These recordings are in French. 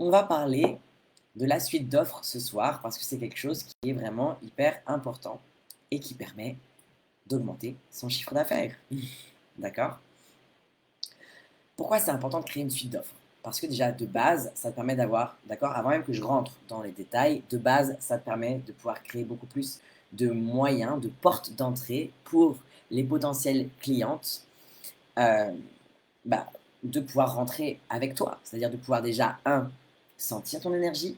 On va parler de la suite d'offres ce soir parce que c'est quelque chose qui est vraiment hyper important et qui permet d'augmenter son chiffre d'affaires. D'accord? Pourquoi c'est important de créer une suite d'offres? Parce que déjà, de base, ça te permet d'avoir, d'accord, avant même que je rentre dans les détails, de base, ça te permet de pouvoir créer beaucoup plus de moyens, de portes d'entrée pour les potentielles clientes, euh, bah, de pouvoir rentrer avec toi. C'est-à-dire de pouvoir déjà, un, sentir ton énergie,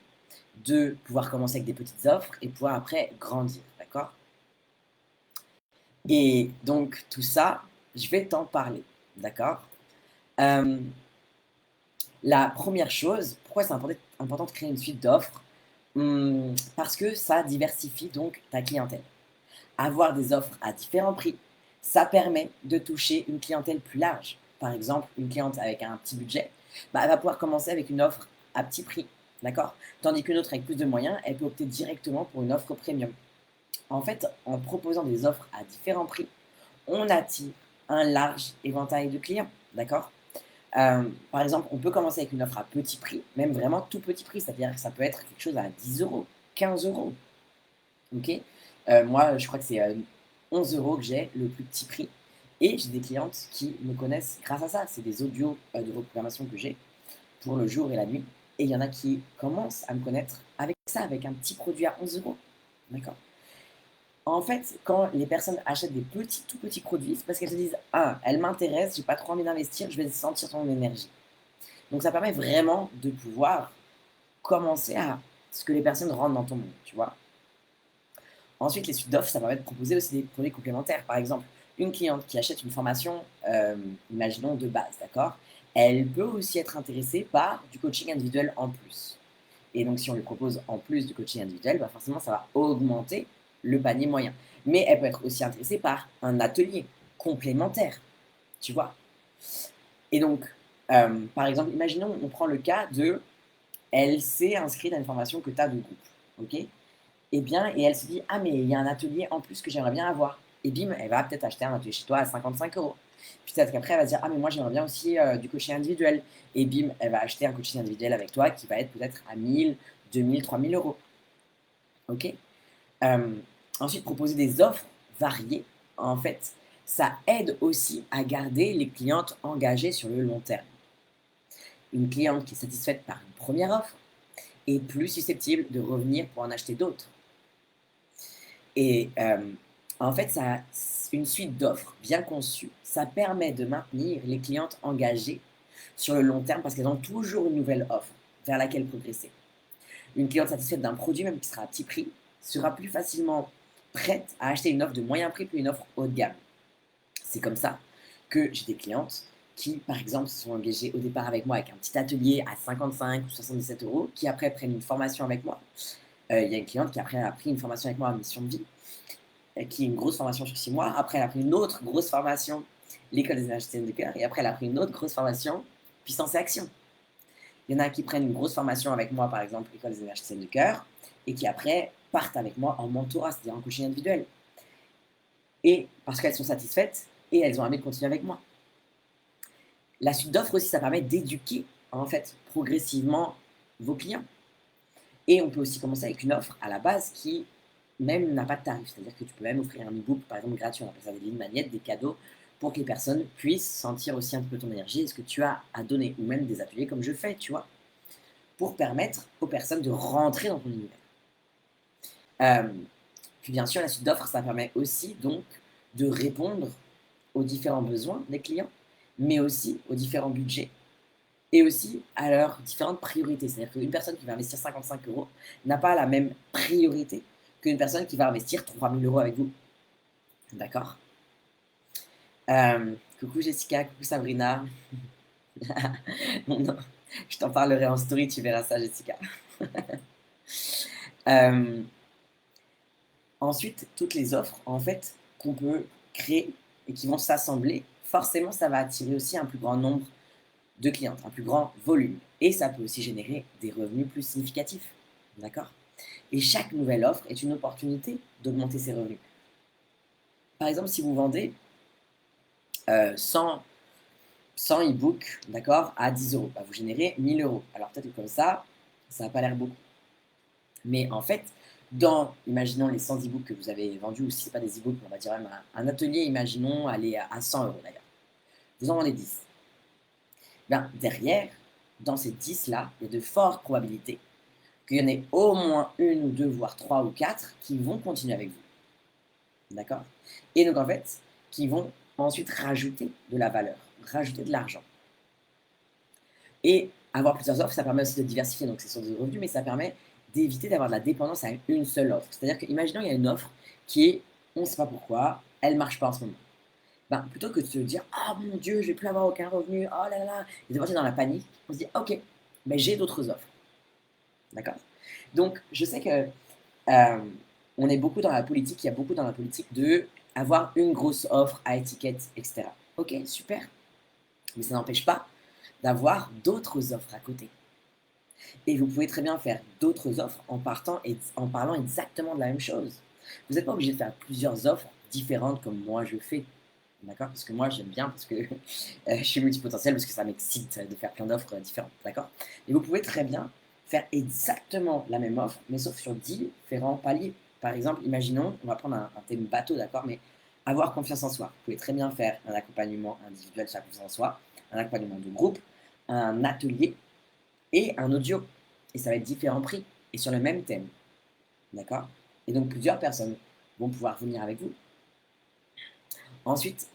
de pouvoir commencer avec des petites offres et pouvoir après grandir, d'accord? Et donc tout ça, je vais t'en parler, d'accord? Euh, la première chose, pourquoi c'est important de créer une suite d'offres? Parce que ça diversifie donc ta clientèle. Avoir des offres à différents prix, ça permet de toucher une clientèle plus large. Par exemple, une cliente avec un petit budget, bah, elle va pouvoir commencer avec une offre à petit prix, d'accord? Tandis qu'une autre avec plus de moyens, elle peut opter directement pour une offre premium. En fait, en proposant des offres à différents prix, on attire un large éventail de clients, d'accord? Par exemple, on peut commencer avec une offre à petit prix, même vraiment tout petit prix, c'est-à-dire que ça peut être quelque chose à 10 euros, 15 euros, ok? Moi, je crois que c'est 11 euros que j'ai le plus petit prix. Et j'ai des clientes qui me connaissent grâce à ça. C'est des audios de reprogrammation que j'ai pour le jour et la nuit. Et il y en a qui commencent à me connaître avec ça, avec un petit produit à 11 euros. D'accord? En fait, quand les personnes achètent des petits, tout petits produits, c'est parce qu'elles se disent: ah, elle m'intéresse, j'ai pas trop envie d'investir, je vais sentir ton énergie. Donc ça permet vraiment de pouvoir commencer à ce que les personnes rentrent dans ton monde, tu vois. Ensuite, les suites d'offres, ça permet de proposer aussi des produits complémentaires. Par exemple, une cliente qui achète une formation, imaginons de base, d'accord? Elle peut aussi être intéressée par du coaching individuel en plus. Et donc, si on lui propose en plus du coaching individuel, bah forcément, ça va augmenter le panier moyen. Mais elle peut être aussi intéressée par un atelier complémentaire, tu vois. Et donc, par exemple, imaginons, on prend le cas de, elle s'est inscrite à une formation que tu as de groupe, ok? Eh bien, et elle se dit: ah, mais il y a un atelier en plus que j'aimerais bien avoir. Et bim, elle va peut-être acheter un atelier chez toi à 55 euros. Puis peut-être qu'après, elle va se dire: ah, mais moi, j'aimerais bien aussi du coaching individuel. Et bim, elle va acheter un coaching individuel avec toi qui va être peut-être à 1000, 2000, 3000 euros. OK? Euh, Ensuite, proposer des offres variées, en fait, ça aide aussi à garder les clientes engagées sur le long terme. Une cliente qui est satisfaite par une première offre est plus susceptible de revenir pour en acheter d'autres. Et en fait, ça, une suite d'offres bien conçue, ça permet de maintenir les clientes engagées sur le long terme parce qu'elles ont toujours une nouvelle offre vers laquelle progresser. Une cliente satisfaite d'un produit, même qui sera à petit prix, sera plus facilement prête à acheter une offre de moyen prix puis une offre haut de gamme. C'est comme ça que j'ai des clientes qui, par exemple, se sont engagées au départ avec moi avec un petit atelier à 55 ou 77 euros, qui après prennent une formation avec moi. Il y a une cliente qui après a pris une formation avec moi en mission de vie, qui est une grosse formation sur 6 mois. Après, elle a pris une autre grosse formation, l'école des énergéticiennes de cœur. Et après, elle a pris une autre grosse formation, puissance et action. Il y en a qui prennent une grosse formation avec moi, par exemple, l'école des énergéticiennes de cœur, et qui après partent avec moi en mentorat, c'est-à-dire en coaching individuel. Et parce qu'elles sont satisfaites et elles ont envie de continuer avec moi. La suite d'offres aussi, ça permet d'éduquer, en fait, progressivement vos clients. Et on peut aussi commencer avec une offre à la base qui même n'a pas de tarif. C'est-à-dire que tu peux même offrir un e-book, par exemple, gratuit. On appelle ça des lignes magnettes, des cadeaux, pour que les personnes puissent sentir aussi un peu ton énergie et ce que tu as à donner. Ou même des ateliers comme je fais, tu vois, pour permettre aux personnes de rentrer dans ton univers. Euh, Puis bien sûr, la suite d'offres, ça permet aussi donc de répondre aux différents besoins des clients, mais aussi aux différents budgets et aussi à leurs différentes priorités. C'est-à-dire qu'une personne qui va investir 55 euros n'a pas la même priorité qu'une personne qui va investir 3000 euros avec vous. D'accord? Coucou Jessica, coucou Sabrina. Non, je t'en parlerai en story, tu verras ça, Jessica. Euh, Ensuite, toutes les offres, en fait, qu'on peut créer et qui vont s'assembler, forcément, ça va attirer aussi un plus grand nombre de clientes, un plus grand volume. Et ça peut aussi générer des revenus plus significatifs. D'accord? Et chaque nouvelle offre est une opportunité d'augmenter ses revenus. Par exemple, si vous vendez 100 e-books, d'accord, à 10 euros, bah, vous générez 1000 euros. Alors peut-être que comme ça, Ça n'a pas l'air beaucoup. Mais en fait, imaginons les 100 e-books que vous avez vendus, ou si ce n'est pas des e-books, on va dire même un atelier, imaginons, aller à 100 euros d'ailleurs. Vous en vendez 10. Ben, derrière, dans ces 10-là, il y a de fortes probabilités qu'il y en ait au moins une ou deux, voire trois ou quatre qui vont continuer avec vous. D'accord? Et donc, en fait, qui vont ensuite rajouter de la valeur, rajouter de l'argent. Et avoir plusieurs offres, ça permet aussi de diversifier donc ses sources de revenus, mais ça permet d'éviter d'avoir de la dépendance à une seule offre. C'est-à-dire que, imaginons, il y a une offre qui est, on ne sait pas pourquoi, elle ne marche pas en ce moment. Ben, plutôt que de se dire, ah mon Dieu, je ne vais plus avoir aucun revenu, oh là là, et de partir dans la panique, on se dit, ok, ben, j'ai d'autres offres. D'accord? Donc, je sais que on est beaucoup dans la politique, il y a beaucoup dans la politique de avoir une grosse offre à étiquette, etc. Ok, super. Mais ça n'empêche pas d'avoir d'autres offres à côté. Et vous pouvez très bien faire d'autres offres en parlant exactement de la même chose. Vous n'êtes pas obligé de faire plusieurs offres différentes comme moi je fais. D'accord? Parce que moi j'aime bien, parce que je suis multipotentiel, parce que ça m'excite de faire plein d'offres différentes. D'accord? Et vous pouvez très bien faire exactement la même offre, mais sauf sur différents paliers. Par exemple, imaginons, on va prendre un thème bateau, d'accord? Mais avoir confiance en soi. Vous pouvez très bien faire un accompagnement individuel sur la confiance en soi, un accompagnement de groupe, un atelier et un audio. Et ça va être différents prix et sur le même thème. D'accord? Et donc plusieurs personnes vont pouvoir venir avec vous. Ensuite,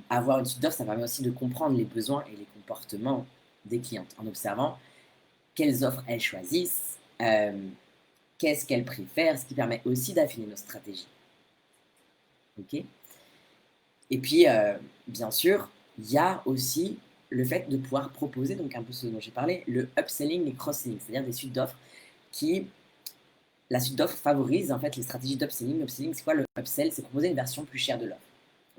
avoir une suite d'offres, ça permet aussi de comprendre les besoins et les comportements des clientes en observant quelles offres elles choisissent, qu'est-ce qu'elles préfèrent, ce qui permet aussi d'affiner nos stratégies. Ok? Et puis, bien sûr, il y a aussi le fait de pouvoir proposer, donc un peu ce dont j'ai parlé, le upselling et cross-selling, c'est-à-dire des suites d'offres qui, la suite d'offres favorise en fait les stratégies d'upselling. L'upselling, c'est quoi le upsell? C'est proposer une version plus chère de l'offre.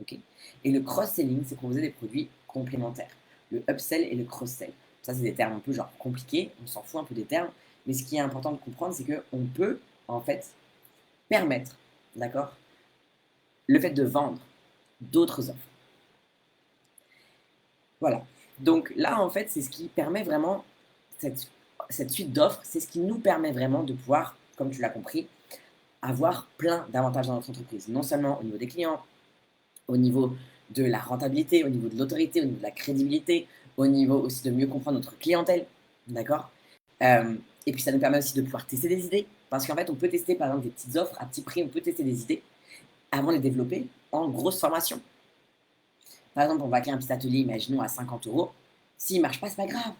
Okay. Et le cross-selling, c'est proposer des produits complémentaires. Le upsell et le cross-sell. Ça, c'est des termes un peu genre compliqués, on s'en fout un peu des termes, mais ce qui est important de comprendre, c'est qu'on peut en fait permettre, d'accord, le fait de vendre d'autres offres. Voilà. Donc là, en fait, c'est ce qui permet vraiment, cette suite d'offres, c'est ce qui nous permet vraiment de pouvoir, comme tu l'as compris, avoir plein d'avantages dans notre entreprise. Non seulement au niveau des clients, au niveau de la rentabilité, au niveau de l'autorité, au niveau de la crédibilité, au niveau aussi de mieux comprendre notre clientèle. D'accord? Et puis ça nous permet aussi de pouvoir tester des idées. Parce qu'en fait, on peut tester par exemple des petites offres à petit prix, on peut tester des idées avant de les développer en grosse formation. Par exemple, on va créer un petit atelier, imaginons, à 50 euros. S'il ne marche pas, c'est pas grave.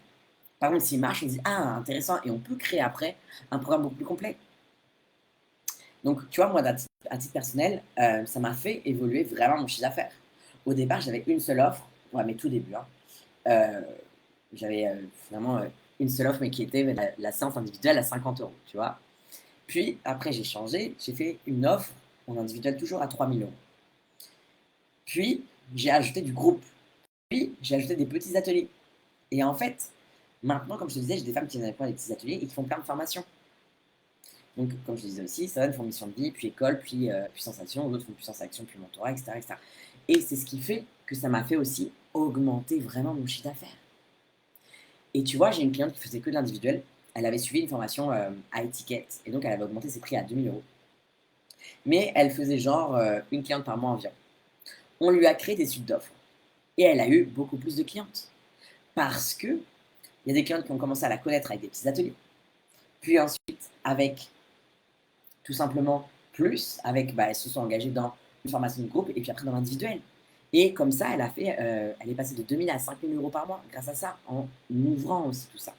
Par contre, s'il marche, on dit ah, intéressant, et on peut créer après un programme beaucoup plus complet. Donc, tu vois, moi, à titre personnel, ça m'a fait évoluer vraiment mon chiffre d'affaires. Au départ, j'avais une seule offre, ouais, mes tout débuts. Hein. Euh, J'avais vraiment une seule offre, mais qui était la séance individuelle à 50 euros, tu vois. Puis, après, j'ai changé, j'ai fait une offre en individuel toujours à 3000 euros. Puis, j'ai ajouté du groupe. Puis, j'ai ajouté des petits ateliers. Et en fait, maintenant, comme je te disais, j'ai des femmes qui viennent avec moi des petits ateliers et qui font plein de formations. Donc, comme je te disais aussi, ça donne formation de vie, puis école, puis puissance action, d'autres font puissance action, puis mentorat, etc., etc. Et c'est ce qui fait que ça m'a fait aussi augmenter vraiment mon chiffre d'affaires. Et tu vois, j'ai une cliente qui faisait que de l'individuel. Elle avait suivi une formation à étiquette, et donc elle avait augmenté ses prix à 2000 euros. Mais elle faisait genre une cliente par mois environ. On lui a créé des suites d'offres. Et elle a eu beaucoup plus de clientes. Parce que il y a des clientes qui ont commencé à la connaître avec des petits ateliers. Puis ensuite, avec tout simplement plus, elles se sont engagées dans une formation de groupe et puis après dans l'individuel. Et comme ça, elle est passée de 2000 à 5000 euros par mois grâce à ça, en ouvrant aussi tout ça.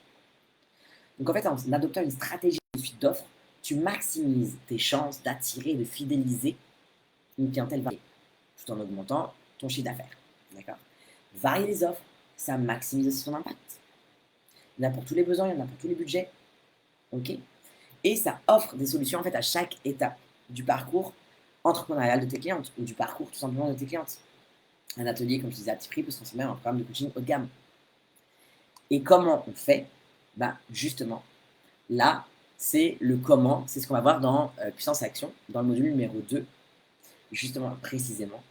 Donc en fait, en adoptant une stratégie de suite d'offres, tu maximises tes chances d'attirer et de fidéliser une clientèle variée, tout en augmentant ton chiffre d'affaires. D'accord? Varier les offres, ça maximise aussi ton impact. Il y en a pour tous les besoins, il y en a pour tous les budgets. Ok? Et ça offre des solutions en fait à chaque étape du parcours entrepreneurial de tes clientes ou du parcours tout simplement de tes clientes. Un atelier, comme je disais, à petit prix peut se transformer en un programme de coaching haut de gamme. Et comment on fait? Justement, là, c'est le comment, c'est ce qu'on va voir dans Puissance Action, dans le module numéro 2, justement, précisément,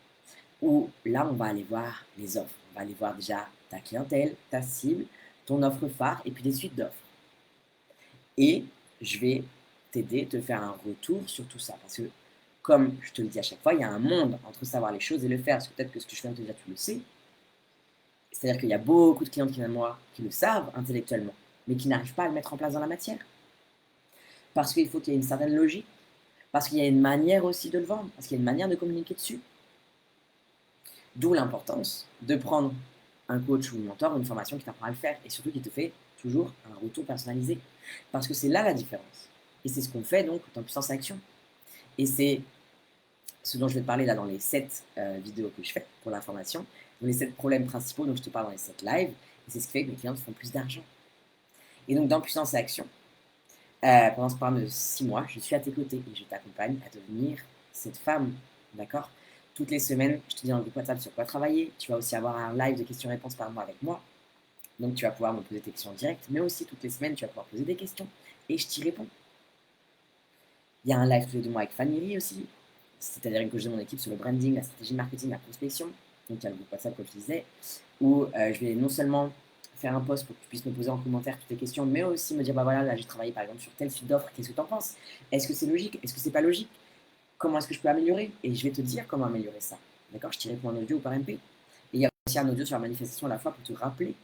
où là, on va aller voir les offres. On va aller voir déjà ta clientèle, ta cible, ton offre phare et puis des suites d'offres. Et je vais t'aider, te faire un retour sur tout ça. Parce que, comme je te le dis à chaque fois, il y a un monde entre savoir les choses et le faire. Parce que peut-être que ce que je viens de te dire, tu le sais. C'est-à-dire qu'il y a beaucoup de clientes qui viennent à moi qui le savent intellectuellement, mais qui n'arrivent pas à le mettre en place dans la matière. Parce qu'il faut qu'il y ait une certaine logique, parce qu'il y a une manière aussi de le vendre, parce qu'il y a une manière de communiquer dessus. D'où l'importance de prendre un coach ou un mentor, une formation qui t'apprend à le faire et surtout qui te fait toujours un retour personnalisé. Parce que c'est là la différence. Et c'est ce qu'on fait donc dans Puissance Action. Et c'est ce dont je vais te parler là dans les 7 vidéos que je fais pour la formation, dans les 7 problèmes principaux dont je te parle dans les 7 lives. Et c'est ce qui fait que mes clients font plus d'argent. Et donc dans Puissance Action, pendant ce programme de 6 mois, je suis à tes côtés et je t'accompagne à devenir cette femme, d'accord. Toutes les semaines, je te dis dans le groupe WhatsApp sur quoi travailler. Tu vas aussi avoir un live de questions-réponses par mois avec moi. Donc tu vas pouvoir me poser tes questions en direct, mais aussi toutes les semaines, tu vas pouvoir poser des questions et je t'y réponds. Il y a un live tous les 2 mois avec Fanny aussi, c'est-à-dire une coach de mon équipe sur le branding, la stratégie de marketing, la prospection. Donc il y a le groupe WhatsApp, comme je disais, où je vais non seulement faire un post pour que tu puisses me poser en commentaire toutes tes questions, mais aussi me dire, bah voilà, là j'ai travaillé par exemple sur telle suite d'offres, qu'est-ce que tu en penses? Est-ce que c'est logique? Est-ce que c'est pas logique? Comment est-ce que je peux améliorer? Et je vais te dire comment améliorer ça. D'accord? Je t'y réponds en audio ou par MP. Et il y a aussi un audio sur la manifestation à la fois pour te rappeler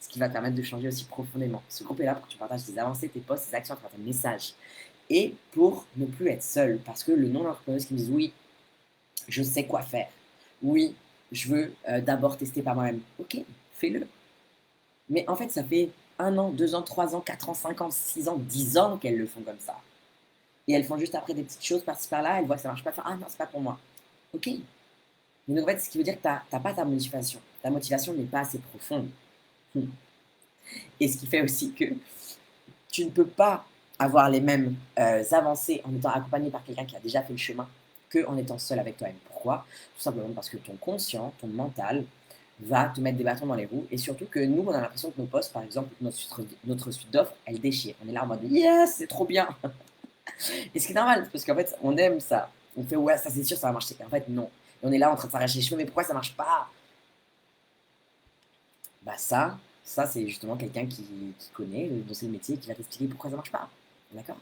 ce qui va te permettre de changer aussi profondément. Ce groupe est là pour que tu partages tes avancées, tes posts, tes actions, tes messages. Et pour ne plus être seul. Parce que le nombre d'entrepreneurs qui me disent oui, je sais quoi faire. Oui, je veux d'abord tester par moi-même. Ok, fais-le. Mais en fait, ça fait 1 an, 2 ans, 3 ans, 4 ans, 5 ans, 6 ans, 10 ans qu'elles le font comme ça. Et elles font juste après des petites choses par-ci par-là, elles voient que ça marche pas, ah non, c'est pas pour moi. Ok. Mais donc en fait, ce qui veut dire que tu n'as pas ta motivation. Ta motivation n'est pas assez profonde. Et ce qui fait aussi que tu ne peux pas avoir les mêmes avancées en étant accompagné par quelqu'un qui a déjà fait le chemin qu'en étant seul avec toi-même. Pourquoi? Tout simplement parce que ton conscient, ton mental, va te mettre des bâtons dans les roues. Et surtout que nous, on a l'impression que nos posts, par exemple, notre suite d'offres, elle déchire. On est là en mode yes, c'est trop bien. Et ce qui est normal, parce qu'en fait, on aime ça. On fait ouais, ça c'est sûr, ça va marcher. Et en fait, non. Et on est là en train de s'arracher les cheveux, mais pourquoi ça marche pas? Bah ça c'est justement quelqu'un qui connaît, dont c'est le métier, qui va t'expliquer pourquoi ça marche pas. D'accord?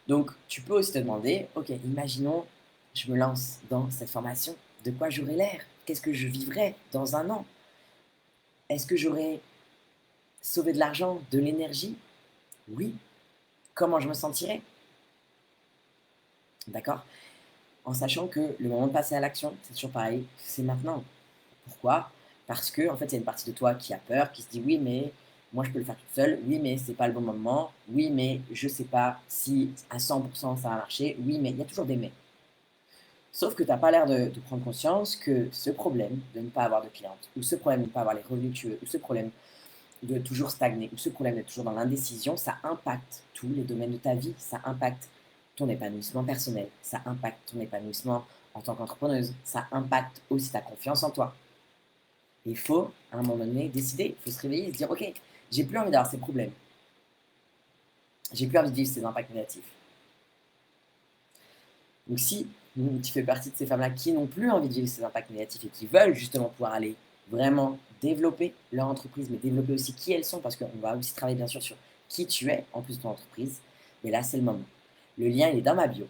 Donc, tu peux aussi te demander, ok, imaginons, je me lance dans cette formation, de quoi j'aurai l'air? Qu'est-ce que je vivrai dans 1 an? Est-ce que j'aurai sauvé de l'argent, de l'énergie? Oui. Comment je me sentirai? D'accord? En sachant que le moment de passer à l'action, c'est toujours pareil, c'est maintenant. Pourquoi? Parce que en fait, il y a une partie de toi qui a peur, qui se dit oui, mais moi je peux le faire toute seule. Oui, mais c'est pas le bon moment. Oui, mais je sais pas si à 100% ça va marcher. Oui, mais il y a toujours des mais. Sauf que tu n'as pas l'air de prendre conscience que ce problème de ne pas avoir de clientes, ou ce problème de ne pas avoir les revenus que tu veux, ou ce problème de toujours stagner, ou ce problème d'être toujours dans l'indécision, ça impacte tous les domaines de ta vie. Ça impacte ton épanouissement personnel, ça impacte ton épanouissement en tant qu'entrepreneuse, ça impacte aussi ta confiance en toi. Il faut, à un moment donné, décider, il faut se réveiller et se dire, ok, j'ai plus envie d'avoir ces problèmes. J'ai plus envie de vivre ces impacts négatifs. Donc si tu fais partie de ces femmes-là qui n'ont plus envie de vivre ces impacts négatifs et qui veulent justement pouvoir aller vraiment développer leur entreprise, mais développer aussi qui elles sont, parce qu'on va aussi travailler bien sûr sur qui tu es, en plus de ton entreprise, mais là c'est le moment. Le lien il est dans ma bio.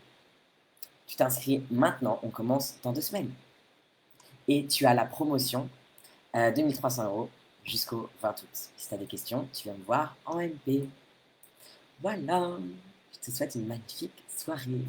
Tu t'inscris maintenant, on commence dans 2 semaines. Et tu as la promotion 2300 € jusqu'au 20 août. Si tu as des questions, tu viens me voir en MP. Voilà, je te souhaite une magnifique soirée.